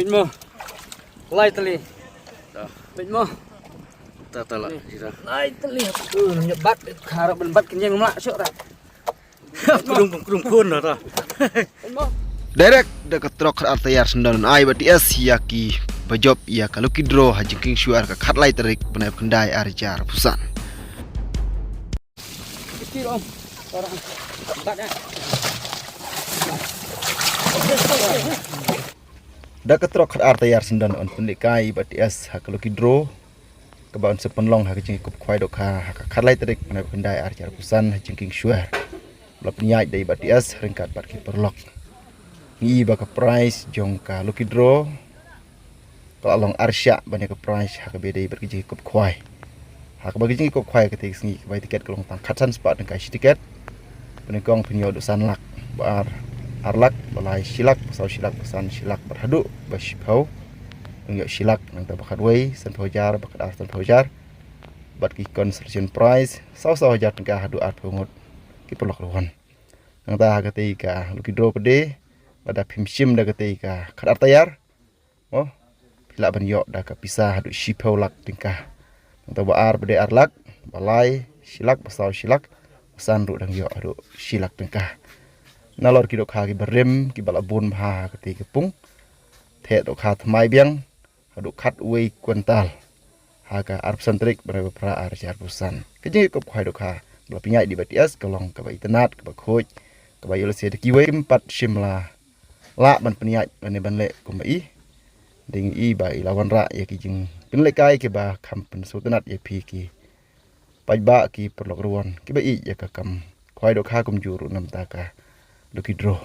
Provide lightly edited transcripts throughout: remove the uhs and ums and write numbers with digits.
Bịch mơ. Lai tali. Đó. Bịch mơ. Ta lại gì đó. Lai tali. Nhập bắt khá ra bên bắt cái nhanh lạ sợ ra. Krum kun rồi. Bịch mơ. Direct dekat trok artayar sendan ai BTS yaki bajob ia kalau kidro hajengking syuar ka khatlai terik benai kendai arjar pusan. Kecil om. Orang bắt ya. Dekat trok artayar sendan on pendikai BTS kalau kidro kebaun sepenlong hajengking kup kwai dokha khatlai terik benai kendai arjar pusan hajengking syuar. Bla penyai dari BTS ringkat bat kiperlok. Ngi baka price jongka lucky draw kalau long arsya banyak ke price hak beda berkiji kup kwai hak bagi jingi kup kwai ketik sengi bai tiket kelong tangkatan spot dengan tiket penekong penyo dosan lak bar arlak balai silak pasal silak pesan silak berhaduk basipau penyo silak nang tabakat wei san pojar bakat arsan pojar bat ki conversion price sau hajar tengah hadu art pengut ki pelok luan nang ta ketika lucky draw pede pada pimsim dah ketika kat artayar oh bila banyo dah kepisah hadu shipau lak tingkah untuk baar bede arlak balai silak pasau silak pesan ru dang yo hadu silak tingkah nalor ki dok ha ki berem ki balabun ha ketika pung the dok ha thmai biang hadu khat wei kuantal ha ka arp santrik ber pra arjar pusan keje kop khai dok ha bla pinyai di BTS kolong ka bai tenat ka khoj ka bai yol se ki wei empat simla la ban peniat ban le kumai ding i ba lawan ra ya ki jing pin le kai ke ba kham pen sultanat ya pi ki pai ba ki perlok ruan ki ba i ya ka kam khoi do kha kum juru nam ta ka do ki dro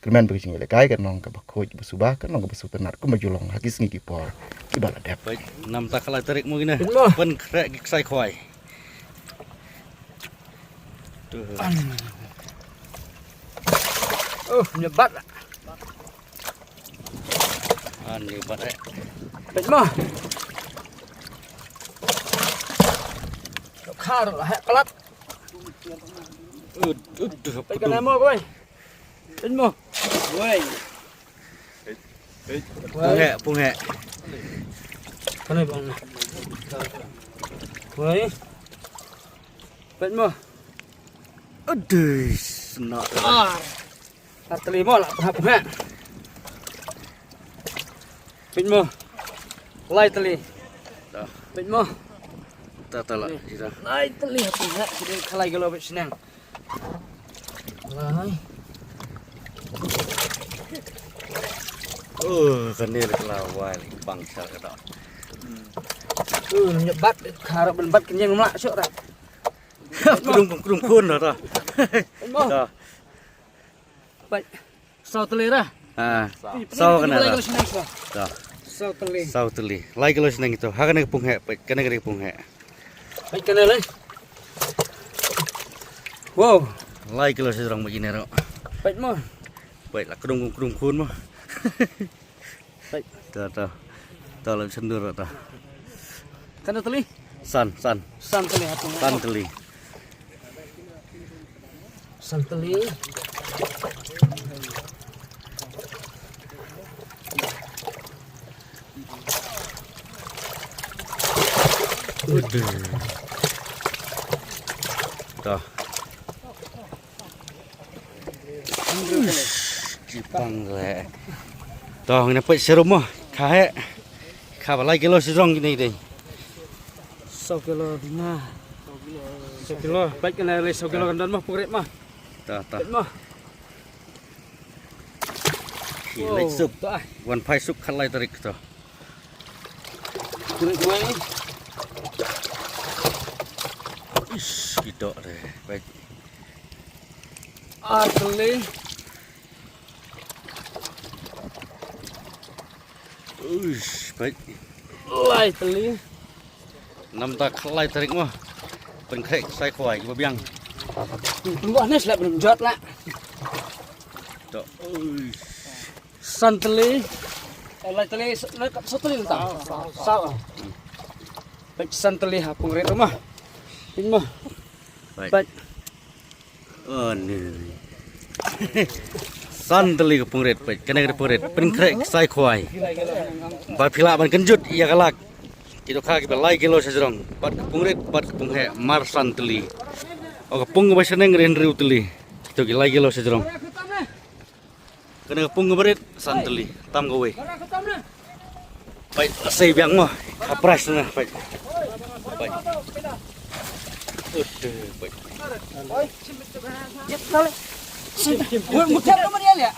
kemen ba jing le kai kan nong ka ba khoj ba subah kan nong ka sultanat ku ma julong hakis ngi ki por ki ba la dep Nam ta khalai tarik mu gini. Bịch mơ. Pen krek sai khoi. Tuh. Nhập bắt. Ani bat eh. Bịch mơ. Khá rồi hẹ lát. Bịch cái này mơ coi. Bịch mơ. Quay. Pung he. Cái này bằng này. Quay. Bịch mơ. Aduh, senang. Artali mo lah hap ha. Bịch mơ. Lai tali. Đó. Bịch mơ. Ta lại gì đó. Lai tali hap ha. Jadi kalai galo bit senang. Lai. Kan ni kelawai bang sa ka đó. Nhập bắt khá ra bên bắt cái nhanh lạ sợ ra. Krum kun rồi đó. Bịch mơ. Đó. Baik. Sau tali ra. À, sau cái này Lai là. galo senang sa. Đó. Sau tali. Sau teli. Lai kalau senang itu. Ha kana pung he, kana kana pung he. Baik kena lai. Wow. Lai kalau sedang begini ro. Baik mơ. Baik là krum kun mah. Baik. Ta. Ta là sendur rồi ta. Kena tali. San. San tali hap. San teli. San tali. Dah. Jipang le. Dah ngene pek serum mah. Khae. Kha balai kilo sirong gini deh. Sau kilo nah. Sau kilo. Baik kena lai sau kilo kandan mah pokret mah. Ta. Baik mah. Kilai sup. Dah. Wan pai sup khalai tarik tu. Kulit gue ni. Ish, gitu deh. Baik. Artali. Uish, baik. Lai tali. Nam ta khalai tarik mah. Pen krek sai khoi ba biang. Tunggu anes lah belum jod lah. Tu. Uish. San tali. Lai tali nak satu tali tak. Sao. Baik san tali ha pokret mah. Ini mah. Baik. Baik. Oh ni. Santeli ke pungret baik kena ke pungret penkrek sai kuai. Bat pila ban kenjut ia galak. Kita kaki belai kilo sejrong. Bat ke pungret bat ke punghe mar santeli. Oke pung ke seneng rendri uteli. Kita gilai kilo sejrong. Kena ke pung ke berit santeli tam gawe. Baik saya biang mah kapras na baik. Baik. Baik. Mudah-mudahan ya.